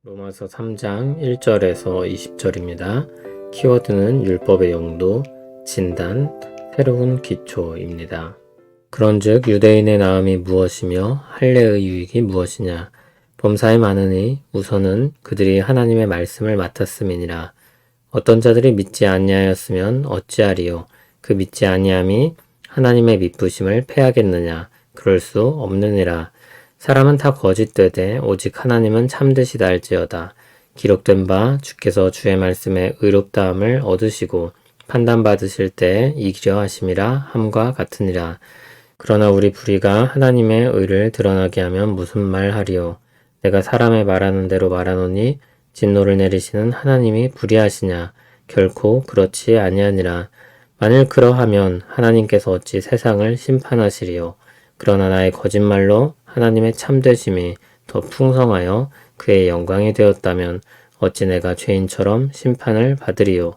로마서 3장 1절에서 20절입니다. 키워드는 율법의 용도, 진단, 새로운 기초입니다. 그런즉 유대인의 나음이 무엇이며 할례의 유익이 무엇이냐? 범사에 많으니 우선은 그들이 하나님의 말씀을 맡았음이니라. 어떤 자들이 믿지 아니하였으면 어찌하리요? 그 믿지 아니함이 하나님의 미쁘심을 패하겠느냐? 그럴 수 없느니라. 사람은 다 거짓되되 오직 하나님은 참되시다 할지어다. 기록된 바 주께서 주의 말씀에 의롭다함을 얻으시고 판단받으실 때에 이기려 하심이라 함과 같으니라. 그러나 우리 불의가 하나님의 의를 드러나게 하면 무슨 말하리요? 내가 사람의 말하는 대로 말하노니 진노를 내리시는 하나님이 불의하시냐? 결코 그렇지 아니하니라. 만일 그러하면 하나님께서 어찌 세상을 심판하시리요? 그러나 나의 거짓말로 하나님의 참되심이 더 풍성하여 그의 영광이 되었다면 어찌 내가 죄인처럼 심판을 받으리요?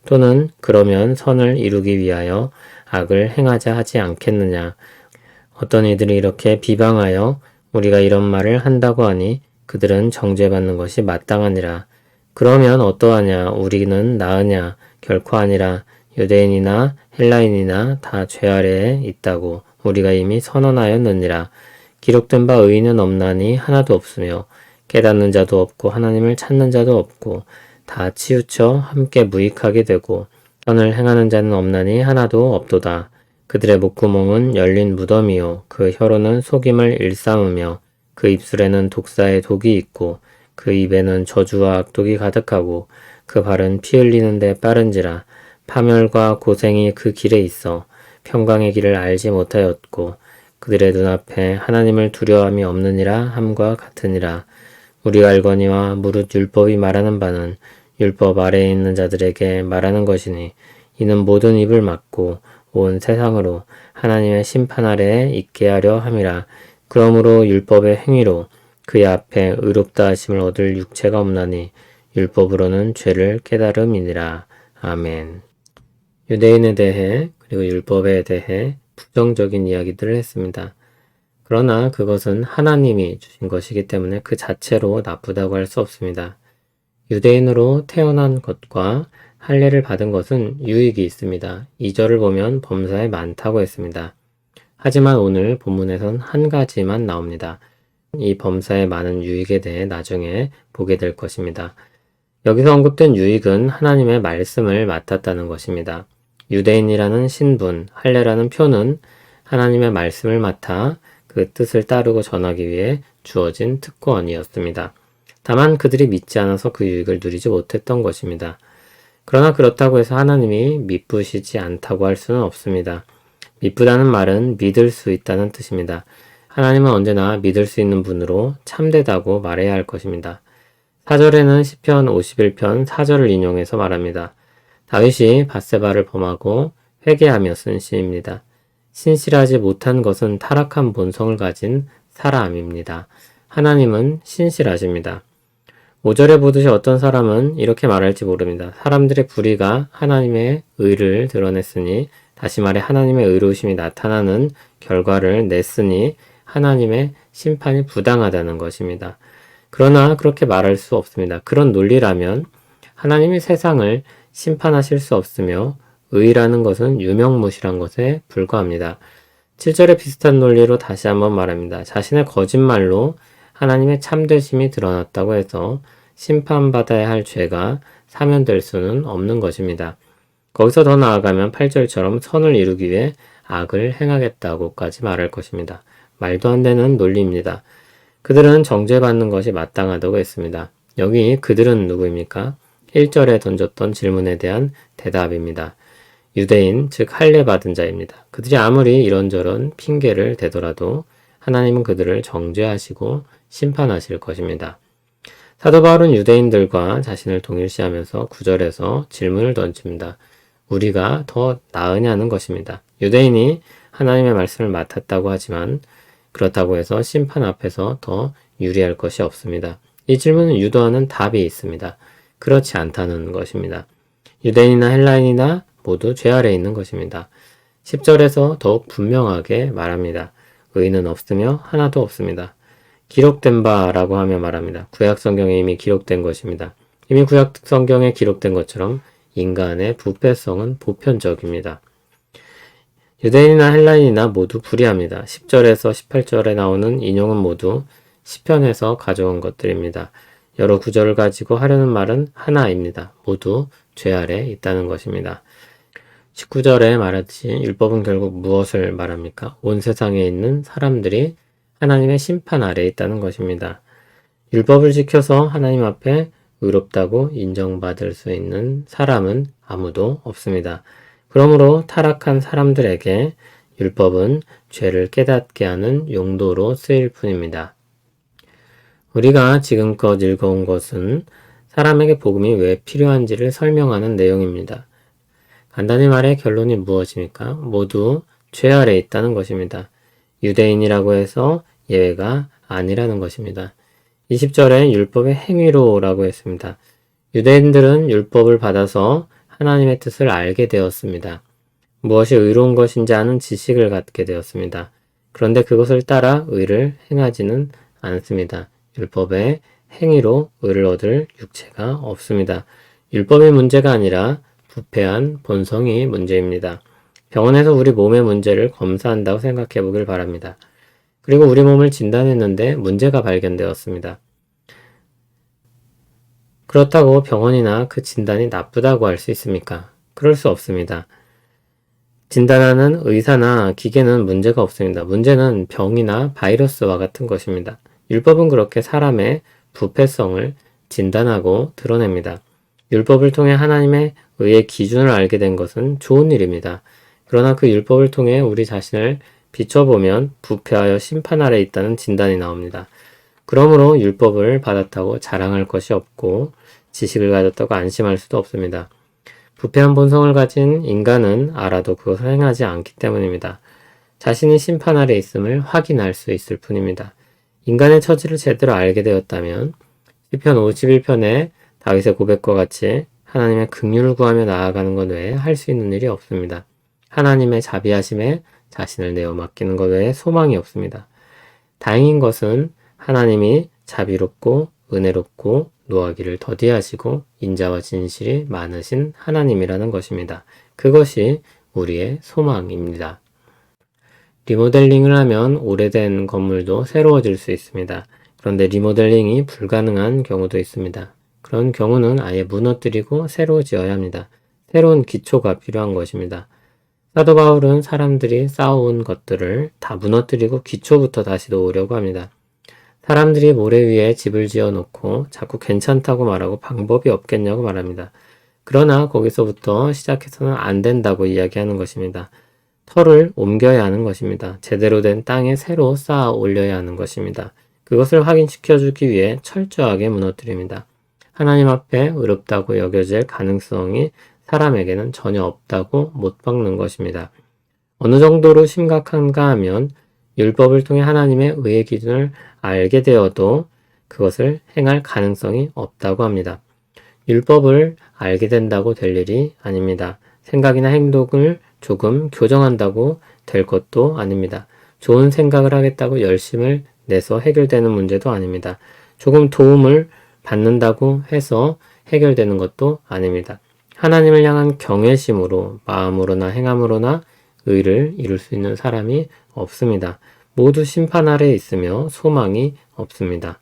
또는 그러면 선을 이루기 위하여 악을 행하자 하지 않겠느냐? 어떤 이들이 이렇게 비방하여 우리가 이런 말을 한다고 하니 그들은 정죄받는 것이 마땅하니라. 그러면 어떠하냐? 우리는 나으냐? 결코 아니라. 유대인이나 헬라인이나 다 죄 아래에 있다고 우리가 이미 선언하였느니라. 기록된 바 의인은 없나니 하나도 없으며 깨닫는 자도 없고 하나님을 찾는 자도 없고 다 치우쳐 함께 무익하게 되고 선을 행하는 자는 없나니 하나도 없도다. 그들의 목구멍은 열린 무덤이요 그 혀로는 속임을 일삼으며 그 입술에는 독사의 독이 있고 그 입에는 저주와 악독이 가득하고 그 발은 피 흘리는 데 빠른지라. 파멸과 고생이 그 길에 있어 평강의 길을 알지 못하였고 그들의 눈앞에 하나님을 두려움이 없느니라 함과 같으니라. 우리가 알거니와 무릇 율법이 말하는 바는 율법 아래에 있는 자들에게 말하는 것이니 이는 모든 입을 막고 온 세상으로 하나님의 심판 아래에 있게 하려 함이라. 그러므로 율법의 행위로 그의 앞에 의롭다 하심을 얻을 육체가 없나니 율법으로는 죄를 깨달음이니라. 아멘. 유대인에 대해 그리고 율법에 대해 부정적인 이야기들을 했습니다. 그러나 그것은 하나님이 주신 것이기 때문에 그 자체로 나쁘다고 할 수 없습니다. 유대인으로 태어난 것과 할례를 받은 것은 유익이 있습니다. 2절을 보면 범사에 많다고 했습니다. 하지만 오늘 본문에선 한 가지만 나옵니다. 이 범사에 많은 유익에 대해 나중에 보게 될 것입니다. 여기서 언급된 유익은 하나님의 말씀을 맡았다는 것입니다. 유대인이라는 신분, 할례라는 표는 하나님의 말씀을 맡아 그 뜻을 따르고 전하기 위해 주어진 특권이었습니다. 다만 그들이 믿지 않아서 그 유익을 누리지 못했던 것입니다. 그러나 그렇다고 해서 하나님이 미쁘시지 않다고 할 수는 없습니다. 미쁘다는 말은 믿을 수 있다는 뜻입니다. 하나님은 언제나 믿을 수 있는 분으로 참되다고 말해야 할 것입니다. 4절에는 시편 51편 4절을 인용해서 말합니다. 다윗이 밧세바를 범하고 회개하며 쓴 시입니다. 신실하지 못한 것은 타락한 본성을 가진 사람입니다. 하나님은 신실하십니다. 5절에 보듯이 어떤 사람은 이렇게 말할지 모릅니다. 사람들의 불의가 하나님의 의를 드러냈으니 다시 말해 하나님의 의로우심이 나타나는 결과를 냈으니 하나님의 심판이 부당하다는 것입니다. 그러나 그렇게 말할 수 없습니다. 그런 논리라면 하나님이 세상을 심판하실 수 없으며 의라는 것은 유명무실한 것에 불과합니다. 7절의 비슷한 논리로 다시 한번 말합니다. 자신의 거짓말로 하나님의 참되심이 드러났다고 해서 심판받아야 할 죄가 사면될 수는 없는 것입니다. 거기서 더 나아가면 8절처럼 선을 이루기 위해 악을 행하겠다고까지 말할 것입니다. 말도 안 되는 논리입니다. 그들은 정죄받는 것이 마땅하다고 했습니다. 여기 그들은 누구입니까? 1절에 던졌던 질문에 대한 대답입니다. 유대인, 즉 할례 받은 자입니다. 그들이 아무리 이런저런 핑계를 대더라도 하나님은 그들을 정죄하시고 심판하실 것입니다. 사도 바울은 유대인들과 자신을 동일시하면서 9절에서 질문을 던집니다. 우리가 더 나으냐는 것입니다. 유대인이 하나님의 말씀을 맡았다고 하지만 그렇다고 해서 심판 앞에서 더 유리할 것이 없습니다. 이 질문은 유도하는 답이 있습니다. 그렇지 않다는 것입니다. 유대인이나 헬라인이나 모두 죄 아래에 있는 것입니다. 10절에서 더욱 분명하게 말합니다. 의인은 없으며 하나도 없습니다. 기록된 바라고 하며 말합니다. 구약 성경에 이미 기록된 것입니다. 이미 구약 성경에 기록된 것처럼 인간의 부패성은 보편적입니다. 유대인이나 헬라인이나 모두 불의합니다. 10절에서 18절에 나오는 인용은 모두 시편에서 가져온 것들입니다. 여러 구절을 가지고 하려는 말은 하나입니다. 모두 죄 아래 있다는 것입니다. 19절에 말하듯이 율법은 결국 무엇을 말합니까? 온 세상에 있는 사람들이 하나님의 심판 아래 있다는 것입니다. 율법을 지켜서 하나님 앞에 의롭다고 인정받을 수 있는 사람은 아무도 없습니다. 그러므로 타락한 사람들에게 율법은 죄를 깨닫게 하는 용도로 쓰일 뿐입니다. 우리가 지금껏 읽어온 것은 사람에게 복음이 왜 필요한지를 설명하는 내용입니다. 간단히 말해 결론이 무엇입니까? 모두 죄 아래 있다는 것입니다. 유대인이라고 해서 예외가 아니라는 것입니다. 20절에 율법의 행위로라고 했습니다. 유대인들은 율법을 받아서 하나님의 뜻을 알게 되었습니다. 무엇이 의로운 것인지 아는 지식을 갖게 되었습니다. 그런데 그것을 따라 의를 행하지는 않습니다. 율법의 행위로 의를 얻을 육체가 없습니다. 율법의 문제가 아니라 부패한 본성이 문제입니다. 병원에서 우리 몸의 문제를 검사한다고 생각해 보길 바랍니다. 그리고 우리 몸을 진단했는데 문제가 발견되었습니다. 그렇다고 병원이나 그 진단이 나쁘다고 할 수 있습니까? 그럴 수 없습니다. 진단하는 의사나 기계는 문제가 없습니다. 문제는 병이나 바이러스와 같은 것입니다. 율법은 그렇게 사람의 부패성을 진단하고 드러냅니다. 율법을 통해 하나님의 의의 기준을 알게 된 것은 좋은 일입니다. 그러나 그 율법을 통해 우리 자신을 비춰보면 부패하여 심판 아래 있다는 진단이 나옵니다. 그러므로 율법을 받았다고 자랑할 것이 없고 지식을 가졌다고 안심할 수도 없습니다. 부패한 본성을 가진 인간은 알아도 그것을 행하지 않기 때문입니다. 자신이 심판 아래 있음을 확인할 수 있을 뿐입니다. 인간의 처지를 제대로 알게 되었다면 시편 51편의 다윗의 고백과 같이 하나님의 긍휼을 구하며 나아가는 것 외에 할 수 있는 일이 없습니다. 하나님의 자비하심에 자신을 내어 맡기는 것 외에 소망이 없습니다. 다행인 것은 하나님이 자비롭고 은혜롭고 노하기를 더디하시고 인자와 진실이 많으신 하나님이라는 것입니다. 그것이 우리의 소망입니다. 리모델링을 하면 오래된 건물도 새로워질 수 있습니다. 그런데 리모델링이 불가능한 경우도 있습니다. 그런 경우는 아예 무너뜨리고 새로 지어야 합니다. 새로운 기초가 필요한 것입니다. 사도 바울은 사람들이 쌓아온 것들을 다 무너뜨리고 기초부터 다시 놓으려고 합니다. 사람들이 모래 위에 집을 지어놓고 자꾸 괜찮다고 말하고 방법이 없겠냐고 말합니다. 그러나 거기서부터 시작해서는 안 된다고 이야기하는 것입니다. 터를 옮겨야 하는 것입니다. 제대로 된 땅에 새로 쌓아 올려야 하는 것입니다. 그것을 확인시켜주기 위해 철저하게 무너뜨립니다. 하나님 앞에 의롭다고 여겨질 가능성이 사람에게는 전혀 없다고 못 박는 것입니다. 어느 정도로 심각한가 하면 율법을 통해 하나님의 의의 기준을 알게 되어도 그것을 행할 가능성이 없다고 합니다. 율법을 알게 된다고 될 일이 아닙니다. 생각이나 행동을 조금 교정한다고 될 것도 아닙니다. 좋은 생각을 하겠다고 열심을 내서 해결되는 문제도 아닙니다. 조금 도움을 받는다고 해서 해결되는 것도 아닙니다. 하나님을 향한 경외심으로 마음으로나 행함으로나 의를 이룰 수 있는 사람이 없습니다. 모두 심판 아래에 있으며 소망이 없습니다.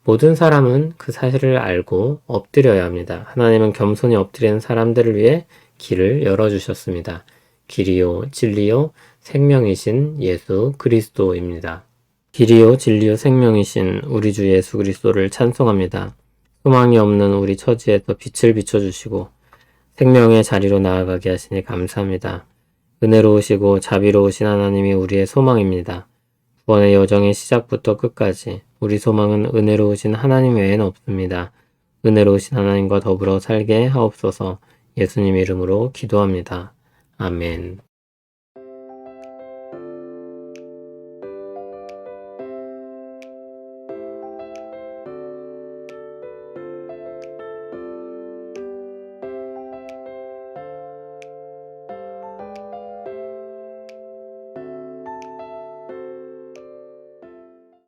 모든 사람은 그 사실을 알고 엎드려야 합니다. 하나님은 겸손히 엎드리는 사람들을 위해 길을 열어주셨습니다. 길이요 진리요 생명이신 예수 그리스도입니다. 길이요 진리요 생명이신 우리 주 예수 그리스도를 찬송합니다. 소망이 없는 우리 처지에서 빛을 비춰주시고 생명의 자리로 나아가게 하시니 감사합니다. 은혜로우시고 자비로우신 하나님이 우리의 소망입니다. 구원의 여정의 시작부터 끝까지 우리 소망은 은혜로우신 하나님 외에는 없습니다. 은혜로우신 하나님과 더불어 살게 하옵소서. 예수님 이름으로 기도합니다. 아멘.